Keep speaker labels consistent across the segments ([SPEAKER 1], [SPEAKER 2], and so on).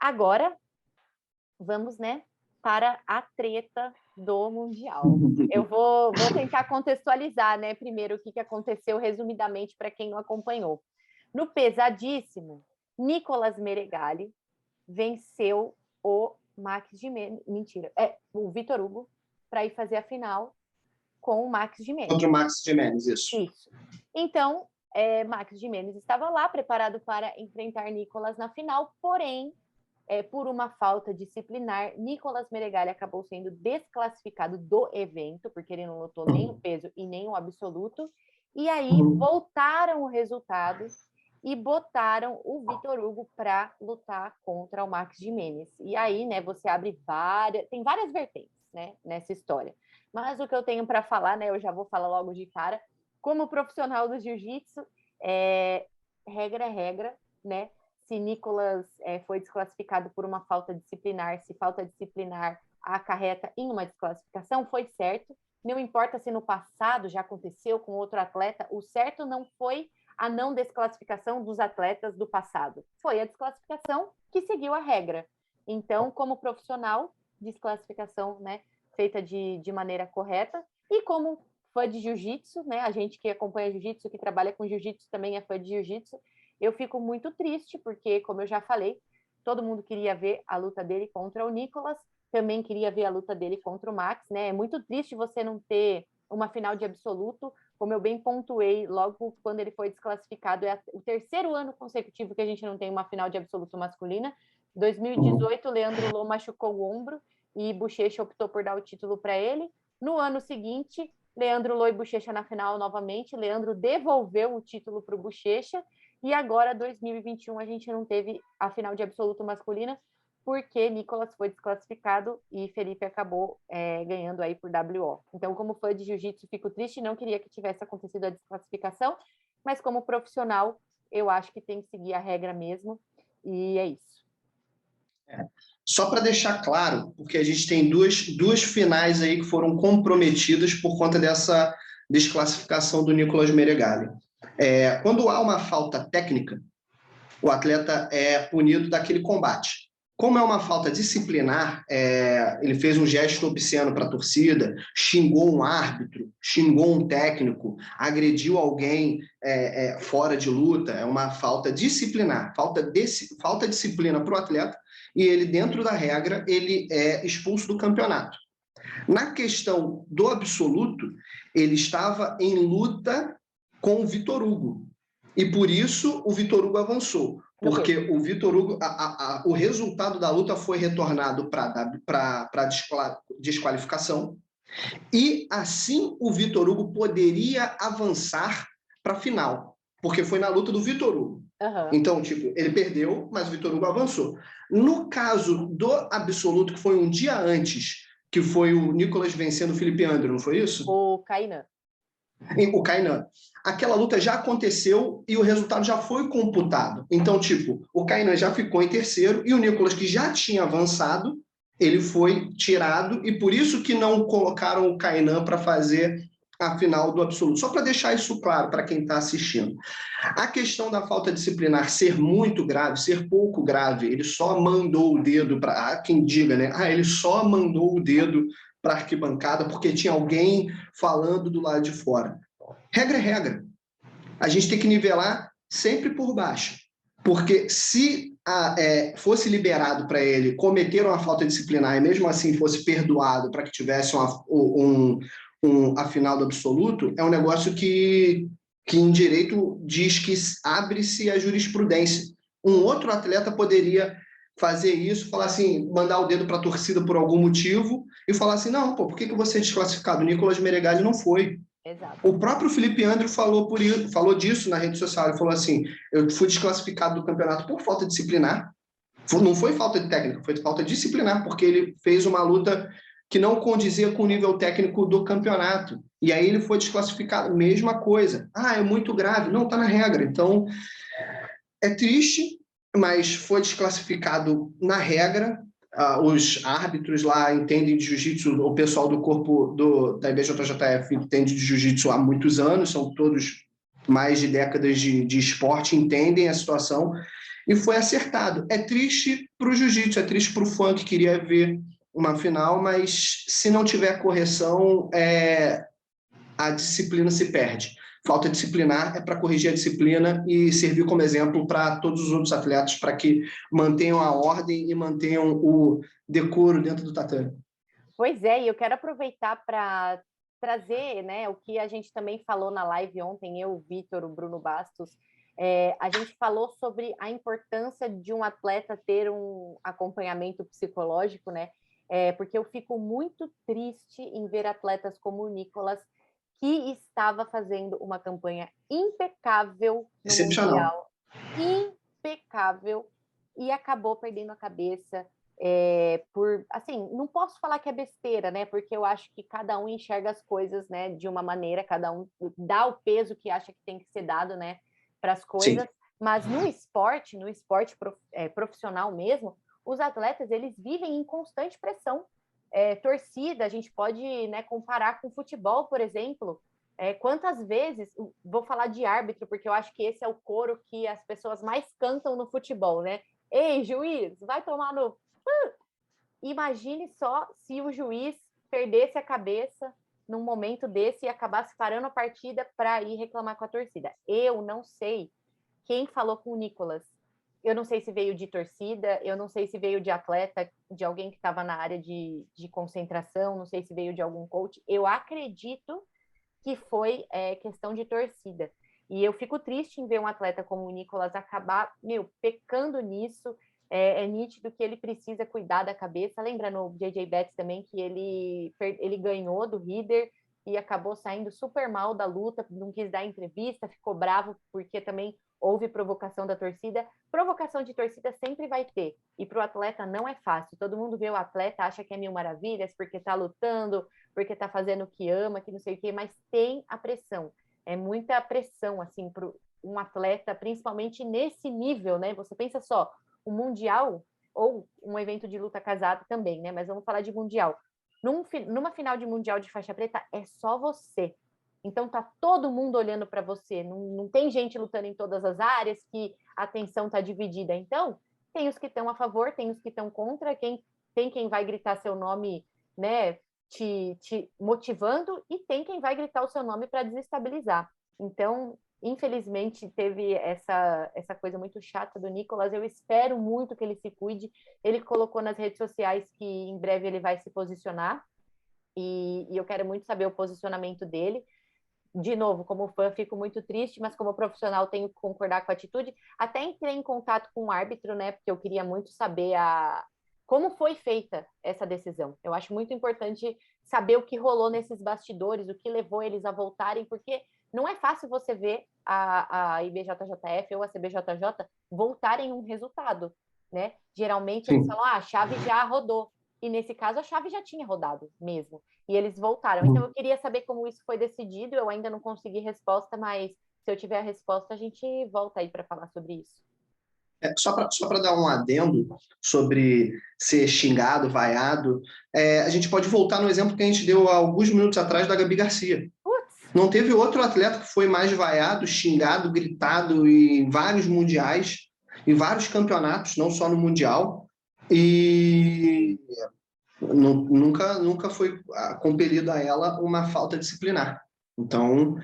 [SPEAKER 1] Agora, vamos, né, para a treta do Mundial. Eu vou tentar contextualizar, né, primeiro o que aconteceu resumidamente para quem não acompanhou. No pesadíssimo, Nicolas Meregali venceu o Max Gimenez, o Vitor Hugo, para ir fazer a final com o Max Gimenez.
[SPEAKER 2] Contra o Max Gimenez, isso.
[SPEAKER 1] Isso. Então, Max Gimenez estava lá, preparado para enfrentar Nicolas na final, porém, por uma falta disciplinar, Nicolas Meregali acabou sendo desclassificado do evento, porque ele não lutou nem o peso e nem o absoluto, e aí voltaram o resultado e botaram o Vitor Hugo para lutar contra o Max Gimenez. E aí, né, você abre tem várias vertentes, né, nessa história. Mas o que eu tenho para falar, né, eu já vou falar logo de cara, como profissional do jiu-jitsu, regra é regra, né? Se Nicolas foi desclassificado por uma falta disciplinar, se falta disciplinar acarreta em uma desclassificação, foi certo. Não importa se no passado já aconteceu com outro atleta, o certo não foi a não desclassificação dos atletas do passado. Foi a desclassificação que seguiu a regra. Então, como profissional, desclassificação, né, feita de maneira correta. E como fã de jiu-jitsu, né, a gente que acompanha jiu-jitsu, que trabalha com jiu-jitsu também é fã de jiu-jitsu, eu fico muito triste, porque, como eu já falei, todo mundo queria ver a luta dele contra o Nicolas, também queria ver a luta dele contra o Max, né? É muito triste você não ter uma final de absoluto, como eu bem pontuei logo quando ele foi desclassificado, o terceiro ano consecutivo que a gente não tem uma final de absoluto masculina. 2018, Leandro Lô machucou o ombro e Bochecha optou por dar o título para ele. No ano seguinte, Leandro Lô e Bochecha na final novamente, Leandro devolveu o título para o Bochecha, e agora, 2021, a gente não teve a final de absoluto masculina, porque Nicolas foi desclassificado e Felipe acabou ganhando aí por WO. Então, como fã de jiu-jitsu, fico triste, não queria que tivesse acontecido a desclassificação, mas como profissional, eu acho que tem que seguir a regra mesmo, e é isso.
[SPEAKER 2] Só para deixar claro, porque a gente tem duas finais aí que foram comprometidas por conta dessa desclassificação do Nicolas Meregali. Quando há uma falta técnica, o atleta é punido daquele combate. Como é uma falta disciplinar, ele fez um gesto obsceno para a torcida, xingou um árbitro, xingou um técnico, agrediu alguém fora de luta, é uma falta disciplinar, falta disciplina para o atleta, e ele, dentro da regra, ele é expulso do campeonato. Na questão do absoluto, ele estava em luta com o Vitor Hugo, e por isso o Vitor Hugo avançou. Porque o Vitor Hugo, o resultado da luta foi retornado para desqualificação, e assim o Vitor Hugo poderia avançar para a final, porque foi na luta do Vitor Hugo.
[SPEAKER 1] Uhum.
[SPEAKER 2] Então, ele perdeu, mas o Vitor Hugo avançou. No caso do absoluto, que foi um dia antes, que foi o Nicolas vencendo o Felipe Andrew, não foi isso?
[SPEAKER 1] O Kainan.
[SPEAKER 2] O Kainan. Aquela luta já aconteceu e o resultado já foi computado. Então, o Kainan já ficou em terceiro e o Nicolas, que já tinha avançado, ele foi tirado, e por isso que não colocaram o Kainan para fazer a final do absoluto. Só para deixar isso claro para quem está assistindo. A questão da falta disciplinar ser muito grave, ser pouco grave, ele só mandou o dedo para quem diga, né? Ele só mandou o dedo para a arquibancada porque tinha alguém falando do lado de fora. Regra é regra. A gente tem que nivelar sempre por baixo. Porque se fosse liberado para ele cometer uma falta disciplinar e mesmo assim fosse perdoado para que tivesse a final do absoluto, é um negócio que em direito diz que abre-se a jurisprudência. Um outro atleta poderia fazer isso, falar assim, mandar o dedo para a torcida por algum motivo e falar assim, não, por que você é desclassificado? O Nicolas Meregali não foi.
[SPEAKER 1] Exato.
[SPEAKER 2] O próprio Felipe Andrew falou disso na rede social. Ele falou assim, eu fui desclassificado do campeonato por falta disciplinar. Não foi falta de técnica, foi falta disciplinar, porque ele fez uma luta que não condizia com o nível técnico do campeonato. E aí ele foi desclassificado. Mesma coisa. É muito grave. Não, está na regra. Então, é triste, mas foi desclassificado na regra. Os árbitros lá entendem de jiu-jitsu, o pessoal do corpo da IBJJF entende de jiu-jitsu há muitos anos, são todos mais de décadas de esporte, entendem a situação, e foi acertado. É triste para o jiu-jitsu, é triste para o fã que queria ver uma final, mas se não tiver correção, a disciplina se perde. Falta disciplinar é para corrigir a disciplina e servir como exemplo para todos os outros atletas, para que mantenham a ordem e mantenham o decoro dentro do tatame.
[SPEAKER 1] Pois é, e eu quero aproveitar para trazer, né, o que a gente também falou na live ontem, eu, o Vitor, o Bruno Bastos, a gente falou sobre a importância de um atleta ter um acompanhamento psicológico, né? Porque eu fico muito triste em ver atletas como o Nicolas, que estava fazendo uma campanha impecável no
[SPEAKER 2] Excepcional.
[SPEAKER 1] Mundial, impecável, e acabou perdendo a cabeça assim, não posso falar que é besteira, né? Porque eu acho que cada um enxerga as coisas, né, de uma maneira, cada um dá o peso que acha que tem que ser dado, né, para as coisas.
[SPEAKER 2] Sim.
[SPEAKER 1] Mas no esporte profissional mesmo, os atletas eles vivem em constante pressão. Torcida, a gente pode, né, comparar com futebol, por exemplo. Quantas vezes, vou falar de árbitro, porque eu acho que esse é o coro que as pessoas mais cantam no futebol, né? Ei, juiz, vai tomar no. Imagine só se o juiz perdesse a cabeça num momento desse e acabasse parando a partida para ir reclamar com a torcida. Eu não sei quem falou com o Nicolas. Eu não sei se veio de torcida, eu não sei se veio de atleta, de alguém que estava na área de concentração, não sei se veio de algum coach. Eu acredito que foi questão de torcida. E eu fico triste em ver um atleta como o Nicolas acabar, pecando nisso. É nítido que ele precisa cuidar da cabeça. Lembra no JJ Betts também que ele ganhou do Rider e acabou saindo super mal da luta, não quis dar entrevista, ficou bravo porque também houve provocação da torcida. Provocação de torcida sempre vai ter, e para o atleta não é fácil. Todo mundo vê o atleta, acha que é mil maravilhas porque está lutando, porque está fazendo o que ama, que não sei o quê, mas tem a pressão. É muita pressão, assim, para um atleta, principalmente nesse nível, né? Você pensa só, o Mundial, ou um evento de luta casada também, né? Mas vamos falar de Mundial. Numa final de Mundial de faixa preta, é só você. Então tá todo mundo olhando para você. Não tem gente lutando em todas as áreas, que a atenção tá dividida. Então, tem os que estão a favor, tem os que estão contra, tem quem vai gritar seu nome, né? Te motivando, e tem quem vai gritar o seu nome para desestabilizar. Então, infelizmente, teve essa coisa muito chata do Nicolas. Eu espero muito que ele se cuide. Ele colocou nas redes sociais que em breve ele vai se posicionar, e eu quero muito saber o posicionamento dele. De novo, como fã, fico muito triste, mas como profissional tenho que concordar com a atitude. Até entrei em contato com o árbitro, né, porque eu queria muito saber como foi feita essa decisão. Eu acho muito importante saber o que rolou nesses bastidores, o que levou eles a voltarem, porque não é fácil você ver a IBJJF ou a CBJJ voltarem um resultado, né? Geralmente eles
[SPEAKER 2] Sim.
[SPEAKER 1] falam, a chave já rodou. E nesse caso a chave já tinha rodado mesmo. E eles voltaram. Então eu queria saber como isso foi decidido. Eu ainda não consegui resposta, mas se eu tiver a resposta, a gente volta aí para falar sobre isso.
[SPEAKER 2] Só para dar um adendo sobre ser xingado, vaiado, a gente pode voltar no exemplo que a gente deu há alguns minutos atrás da Gabi Garcia.
[SPEAKER 1] Putz.
[SPEAKER 2] Não teve outro atleta que foi mais vaiado, xingado, gritado em vários mundiais, em vários campeonatos, não só no Mundial, e nunca foi compelido a ela uma falta disciplinar. Então,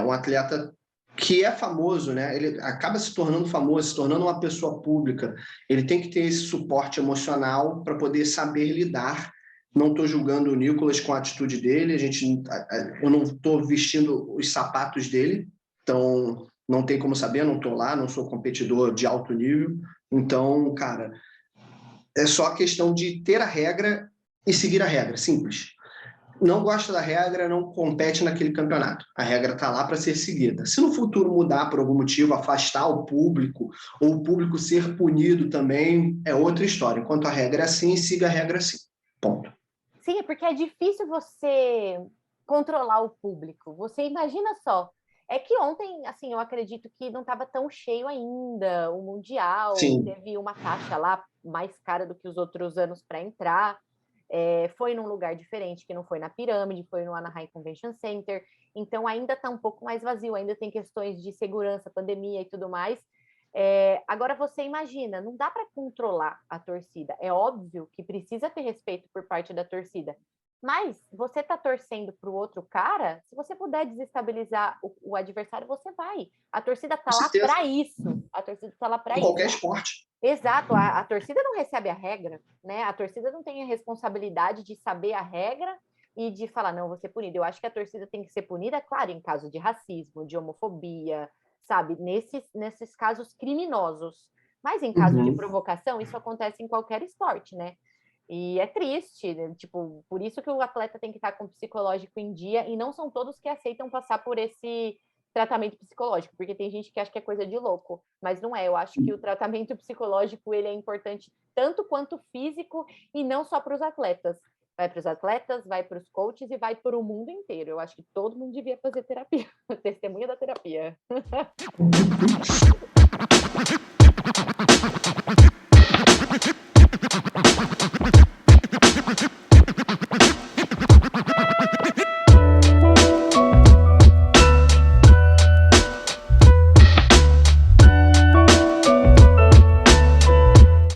[SPEAKER 2] um atleta que é famoso, né? Ele acaba se tornando famoso, se tornando uma pessoa pública. Ele tem que ter esse suporte emocional para poder saber lidar. Não estou julgando o Nicolas com a atitude dele. Eu não estou vestindo os sapatos dele, então não tem como saber. Não estou lá, não sou competidor de alto nível. Então, cara, é só a questão de ter a regra e seguir a regra, simples. Não gosta da regra, não compete naquele campeonato. A regra está lá para ser seguida. Se no futuro mudar por algum motivo, afastar o público, ou o público ser punido também, é outra história. Enquanto a regra é assim, siga a regra assim. Ponto.
[SPEAKER 1] Sim, é porque é difícil você controlar o público. Você imagina só. É que ontem, assim, eu acredito que não estava tão cheio ainda o Mundial.
[SPEAKER 2] Sim.
[SPEAKER 1] Teve uma taxa lá mais cara do que os outros anos para entrar. Foi num lugar diferente, que não foi na Pirâmide, foi no Anaheim Convention Center. Então ainda está um pouco mais vazio, ainda tem questões de segurança, pandemia e tudo mais. Agora você imagina, não dá para controlar a torcida. É óbvio que precisa ter respeito por parte da torcida. Mas você está torcendo para o outro cara, se você puder desestabilizar o adversário, você vai. A torcida está lá para isso. A torcida está lá para isso.
[SPEAKER 2] Em qualquer esporte.
[SPEAKER 1] Exato. A torcida não recebe a regra, né? A torcida não tem a responsabilidade de saber a regra e de falar, não, vou ser punida. Eu acho que a torcida tem que ser punida, claro, em caso de racismo, de homofobia, sabe? Nesses casos criminosos. Mas em caso de provocação, isso acontece em qualquer esporte, né? E é triste, né? Tipo, por isso que o atleta tem que estar com o psicológico em dia, e não são todos que aceitam passar por esse tratamento psicológico, porque tem gente que acha que é coisa de louco, mas não é. Eu acho que o tratamento psicológico ele é importante tanto quanto físico, e não só para os atletas. Vai para os atletas, vai para os coaches e vai para o mundo inteiro. Eu acho que todo mundo devia fazer terapia. Testemunha da terapia.